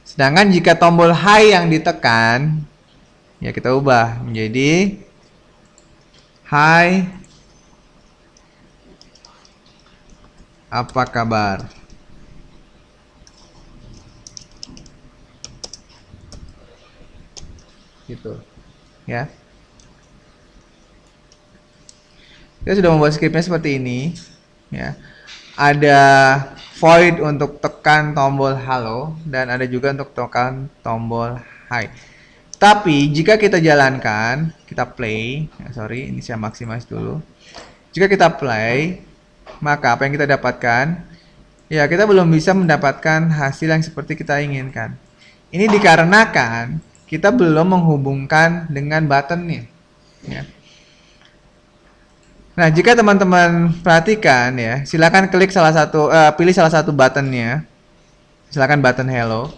Sedangkan jika tombol hi yang ditekan, ya kita ubah menjadi hi, apa kabar? gitu ya. Kita sudah membuat scriptnya seperti ini ya. Ada void untuk tekan tombol halo dan ada juga untuk tekan tombol hi. Tapi jika kita jalankan, kita play, sorry ini saya maximize dulu. Jika kita play, maka apa yang kita dapatkan? Ya, kita belum bisa mendapatkan hasil yang seperti kita inginkan. Ini dikarenakan kita belum menghubungkan dengan buttonnya. Ya. Nah, jika teman-teman perhatikan ya, silakan klik pilih salah satu buttonnya. Silakan button hello.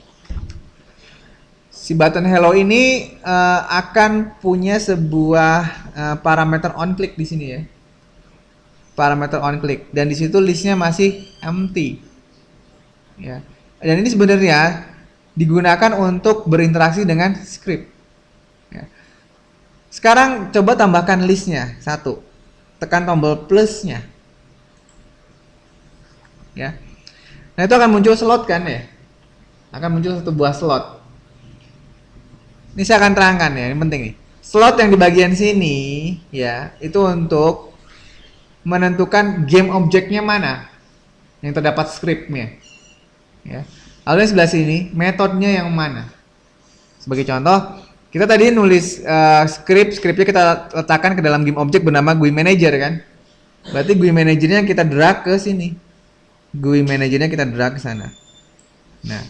Si button hello ini akan punya sebuah parameter on click di sini ya. Parameter on click dan di situ listnya masih empty. Ya. Dan ini sebenarnya digunakan untuk berinteraksi dengan script. Ya. Sekarang coba tambahkan listnya satu. Tekan tombol plusnya. Ya. Nah, itu akan muncul slot kan ya? Akan muncul satu buah slot. Ini saya akan terangkan ya, ini penting nih. Slot yang di bagian sini ya, itu untuk menentukan game objeknya mana yang terdapat scriptnya. Ya. Lalu yang sebelah sini, metodenya yang mana? Sebagai contoh, kita tadi nulis scriptnya kita letakkan ke dalam game object bernama GUI Manager kan? Berarti GUI Managernya kita drag ke sini. GUI Managernya kita drag ke sana. Nah,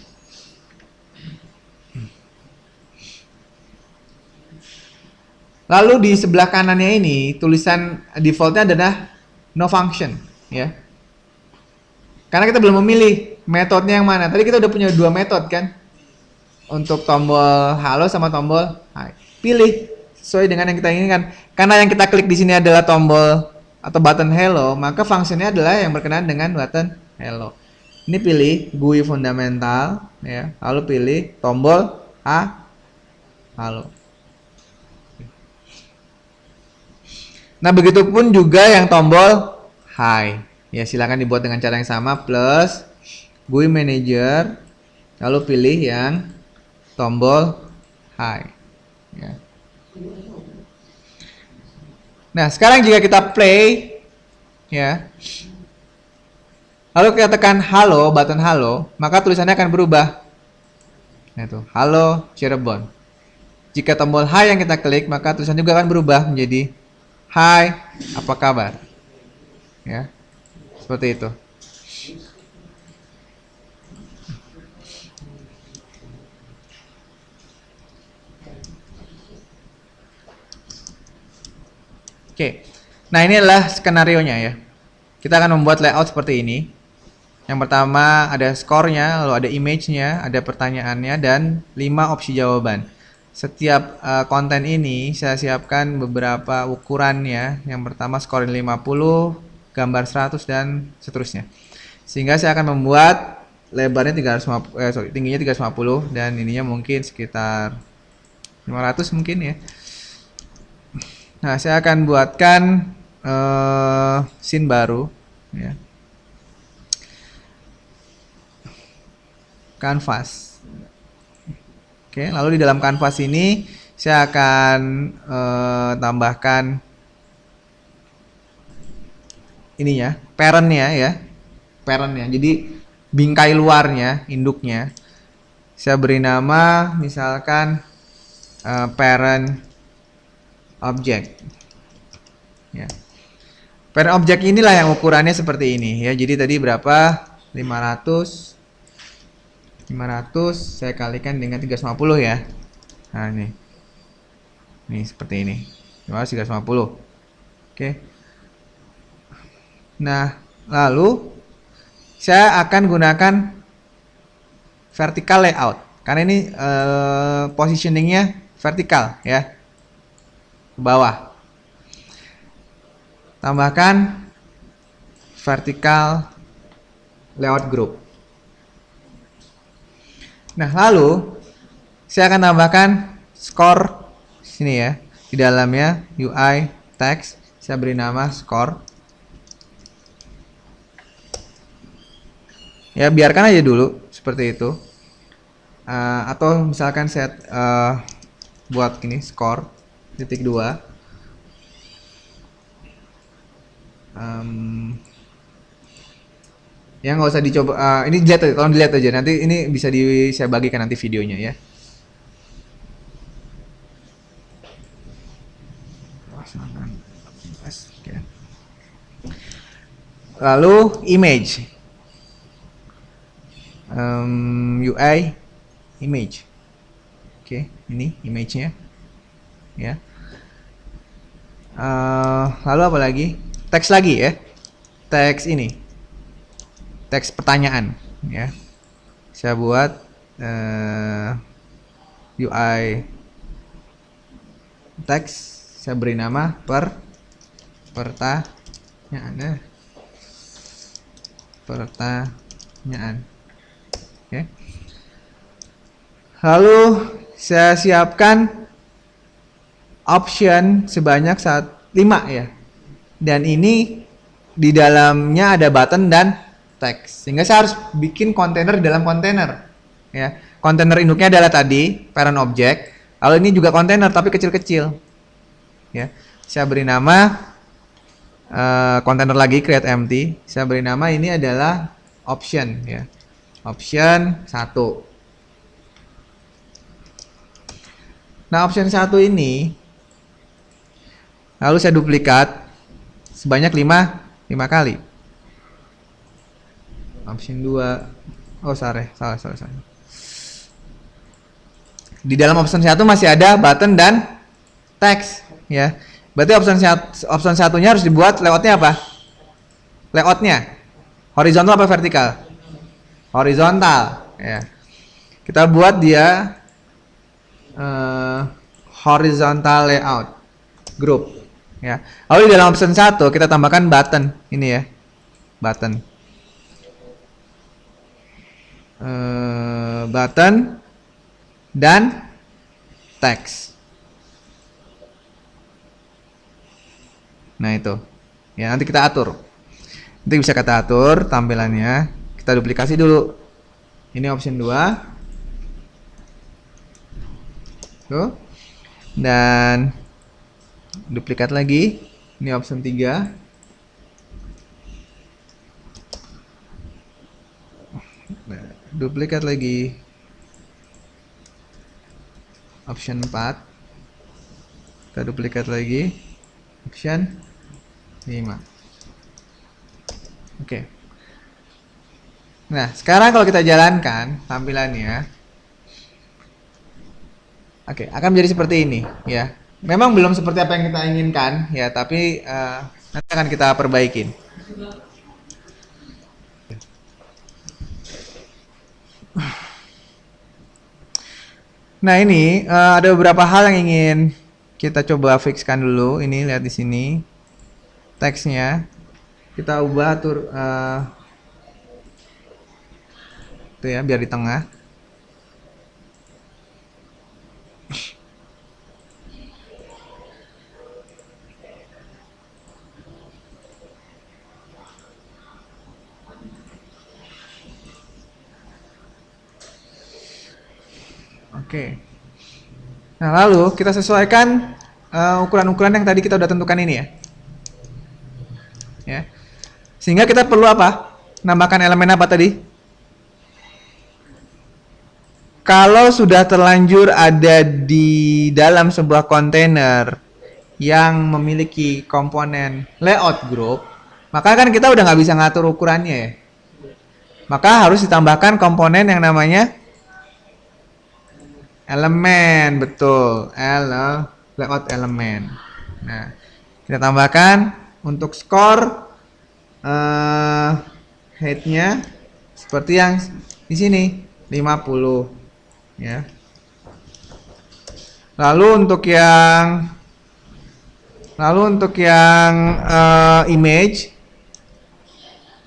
lalu di sebelah kanannya ini tulisan defaultnya adalah no function, ya. Karena kita belum memilih metodenya yang mana. Tadi kita udah punya dua metode kan? Untuk tombol halo sama tombol hi. Pilih sesuai dengan yang kita inginkan. Karena yang kita klik di sini adalah tombol atau button hello, maka fungsinya adalah yang berkenaan dengan button hello. Ini pilih GUI fundamental ya, lalu pilih tombol halo. Nah, begitupun juga yang tombol hi. Ya, silakan dibuat dengan cara yang sama, plus GUI Manager, lalu pilih yang tombol hi. Ya. Nah, sekarang jika kita play, ya, lalu kita tekan halo, button halo, maka tulisannya akan berubah. Nah, itu, halo Cirebon. Jika tombol hi yang kita klik, maka tulisannya juga akan berubah menjadi hai, apa kabar? Ya, seperti itu. Oke, nah ini adalah skenario-nya ya. Kita akan membuat layout seperti ini. Yang pertama ada skornya, lalu ada image-nya, ada pertanyaannya, dan 5 opsi jawaban. Setiap konten ini saya siapkan beberapa ukurannya. Yang pertama scoring 50, gambar 100, dan seterusnya. Sehingga saya akan membuat lebarnya 350, tingginya 350 dan ininya mungkin sekitar 500 mungkin ya. Nah, saya akan buatkan scene baru ya. Canvas. Oke, lalu di dalam canvas ini saya akan tambahkan ininya, parentnya ya. Parentnya. Jadi bingkai luarnya, induknya. Saya beri nama misalkan parent object. Ya. Parent object inilah yang ukurannya seperti ini ya. Jadi tadi berapa? 500 saya kalikan dengan 350 ya. Nah, ini. Nih seperti ini. 350. Oke. Nah, lalu saya akan gunakan vertical layout karena ini positioningnya vertikal ya, ke bawah. Tambahkan vertical layout group. Nah, lalu saya akan tambahkan score sini ya. Di dalamnya UI text saya beri nama score. Ya, biarkan aja dulu seperti itu. Atau misalkan saya buat gini score titik 2. Ya nggak usah dicoba, ini dilihat aja, tolong dilihat aja, nanti ini bisa saya bagikan nanti videonya ya. Lalu image, UI image, oke, ini image-nya ya. Lalu apa lagi? Teks lagi ya, teks ini, teks pertanyaan ya. Saya buat UI teks, saya beri nama pertanyaan, pertanyaan. Oke. Lalu saya siapkan option sebanyak 5 ya. Dan ini di dalamnya ada button dan teks. Sehingga saya harus bikin kontainer di dalam kontainer. Ya. Kontainer induknya adalah tadi parent object. Lalu ini juga kontainer tapi kecil-kecil. Ya. Saya beri nama kontainer lagi create empty. Saya beri nama ini adalah option ya. Option 1. Nah, option 1 ini lalu saya duplikat sebanyak 5 kali. Option 2. Oh, salah. Di dalam option 1 masih ada button dan teks ya. Berarti option satunya harus dibuat layoutnya apa? Layoutnya horizontal apa vertikal? Horizontal ya. Kita buat dia horizontal layout group ya. Lalu di dalam option 1 kita tambahkan button ini ya. Button. Button dan teks. Nah, itu. Ya, nanti kita atur. Nanti bisa kita atur tampilannya. Kita duplikasi dulu. Ini option 2. Tuh. Dan duplikat lagi. Ini option 3. Nah, duplikat lagi. Option 4. Kita duplikat lagi. Option 5. Oke. Nah, sekarang kalau kita jalankan tampilannya, oke, akan menjadi seperti ini ya. Memang belum seperti apa yang kita inginkan ya, tapi nanti akan kita perbaikin. Nah, ini ada beberapa hal yang ingin kita coba fixkan dulu. Ini lihat di sini teksnya kita ubah atur itu ya, biar di tengah. Oke. Nah, lalu kita sesuaikan ukuran-ukuran yang tadi kita udah tentukan ini ya. Ya. Sehingga kita perlu apa? Nambahkan elemen apa tadi? Kalau sudah terlanjur ada di dalam sebuah kontainer yang memiliki komponen layout group, maka kan kita udah nggak bisa ngatur ukurannya ya. Maka harus ditambahkan komponen yang namanya elemen, betul, layout elemen. Nah, kita tambahkan untuk skor headnya seperti yang di sini 50 ya. Lalu untuk yang image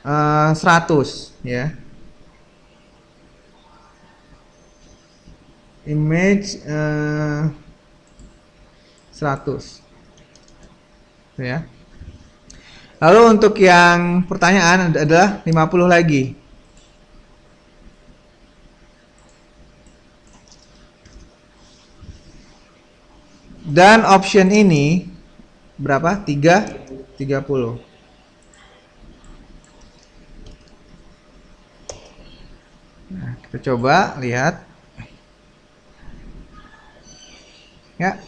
100 ya. Image 100 ya. Lalu untuk yang pertanyaan adalah 50 lagi. Dan option ini berapa? 30. Nah, kita coba lihat ya.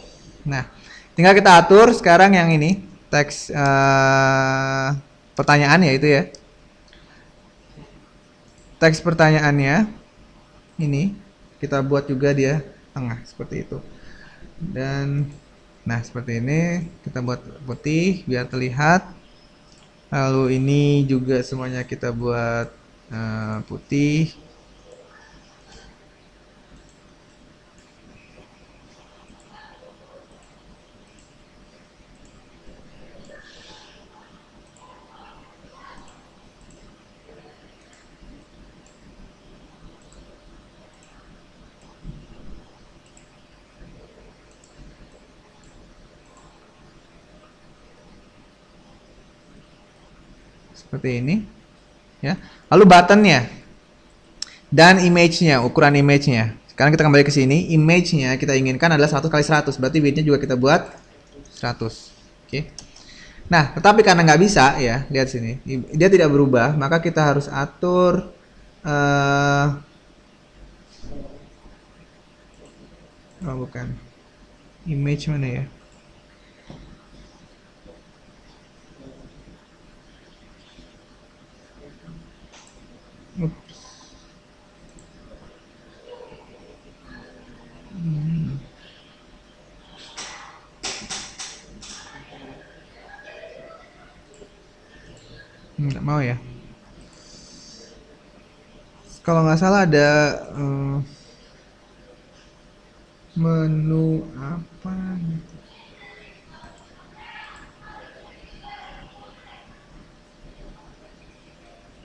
Nah, tinggal kita atur sekarang yang ini teks pertanyaan ya itu ya. Teks pertanyaannya ini kita buat juga dia tengah seperti itu. Dan nah seperti ini kita buat putih biar terlihat. Lalu ini juga semuanya kita buat putih. Seperti ini ya. Lalu buttonnya dan image-nya, ukuran image-nya. Sekarang kita kembali ke sini, image-nya kita inginkan adalah 100 kali 100, berarti width-nya juga kita buat 100. Oke. Nah, tetapi karena nggak bisa ya, lihat sini, dia tidak berubah, maka kita harus atur oh bukan, image mana ya? Nggak mau ya. Kalau nggak salah ada menu apa gitu.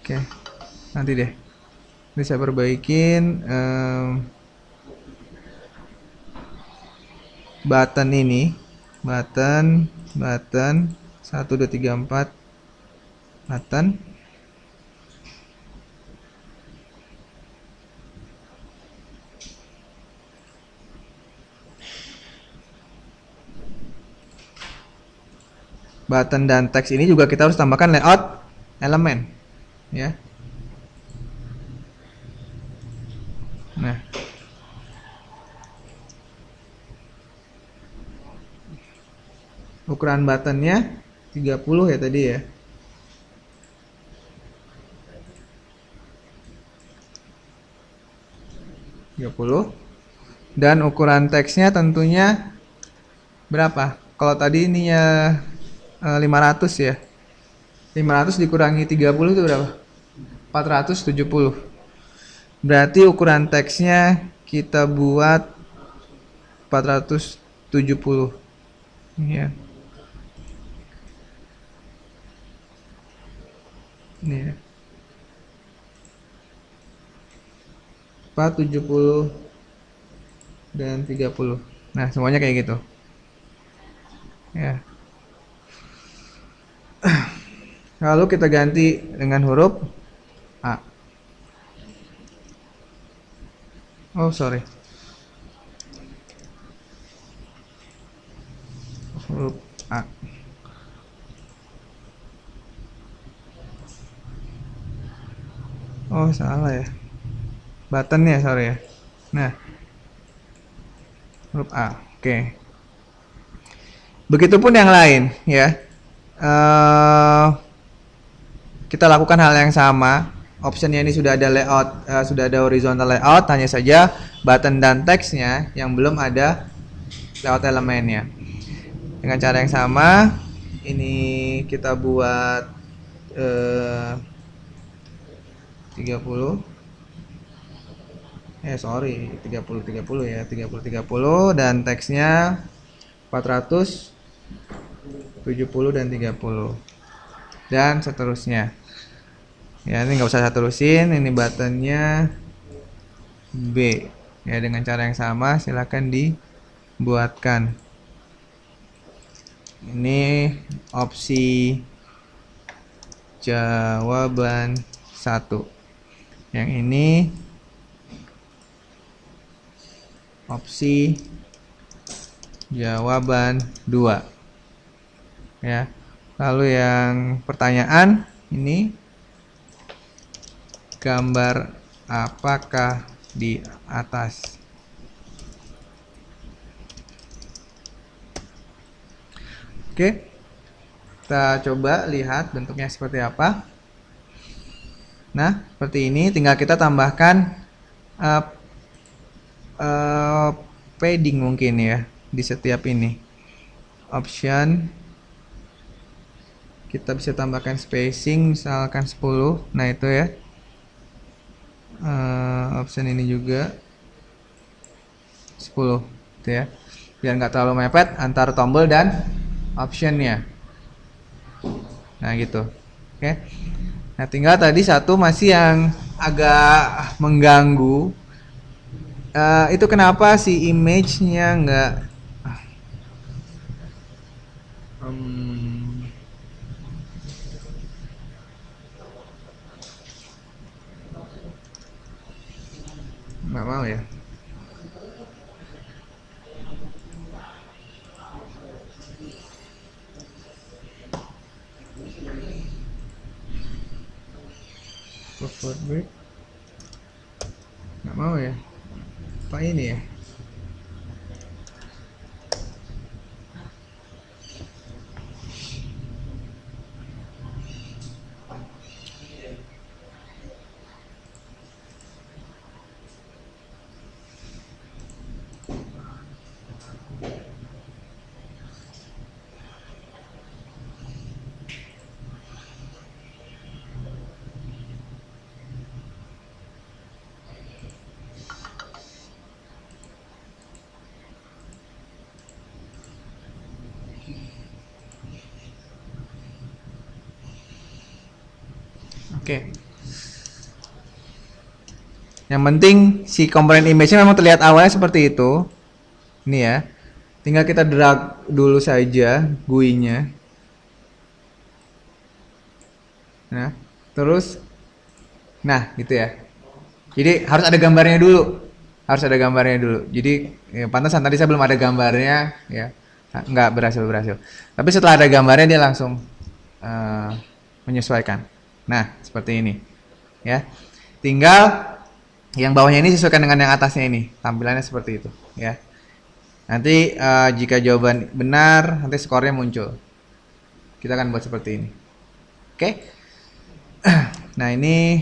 Oke, nanti deh. Ini saya perbaikin button ini, button 1 2 3 4 button. Button dan teks ini juga kita harus tambahkan layout elemen ya. Nah, ukuran buttonnya 30 ya tadi ya. Dan ukuran teksnya tentunya berapa? Kalau tadi ininya 500 ya. 500 dikurangi 30 itu berapa? 470. Berarti ukuran teksnya kita buat 470 ya. Ini ya. 470 dan 30. Nah, semuanya kayak gitu. Ya. Lalu kita ganti dengan huruf A. Oh, sorry. Huruf A. Oh, salah ya. Buttonnya, sorry ya. Nah, huruf A. Oke. Begitupun yang lain ya. Kita lakukan hal yang sama. Optionnya ini sudah ada layout, sudah ada horizontal layout, hanya saja button dan teksnya yang belum ada layout elemennya. Dengan cara yang sama, ini kita buat 30. Sorry, 30 ya, 30 dan teksnya 470 dan 30. Dan seterusnya. Ya, ini nggak usah saya terusin, ini buttonnya B. Ya, dengan cara yang sama silakan dibuatkan. Ini opsi jawaban 1. Yang ini opsi jawaban 2. Ya. Lalu yang pertanyaan ini, gambar apakah di atas? Oke. Kita coba lihat bentuknya seperti apa. Nah, seperti ini. Tinggal kita tambahkan uh, padding mungkin ya di setiap ini. Option. Kita bisa tambahkan spacing misalkan 10. Nah, itu ya. Option ini juga 10 gitu ya. Biar nggak terlalu mepet antara tombol dan optionnya. Nah, gitu. Oke. Nah, tinggal tadi satu masih yang agak mengganggu. Itu kenapa si image-nya nggak mau ya. Forward break nggak mau ya. Apa ini ya? Oke. Yang penting si komponen image-nya memang terlihat awalnya seperti itu. Ini ya. Tinggal kita drag dulu saja GUI-nya. Nah, terus gitu ya. Jadi harus ada gambarnya dulu. Harus ada gambarnya dulu. Jadi ya, pantasan tadi saya belum ada gambarnya ya. Nggak berhasil. Tapi setelah ada gambarnya dia langsung menyesuaikan. Nah, seperti ini. Ya. Tinggal yang bawahnya ini sesuaikan dengan yang atasnya ini. Tampilannya seperti itu, ya. Nanti jika jawaban benar, nanti skornya muncul. Kita akan buat seperti ini. Oke. Nah, ini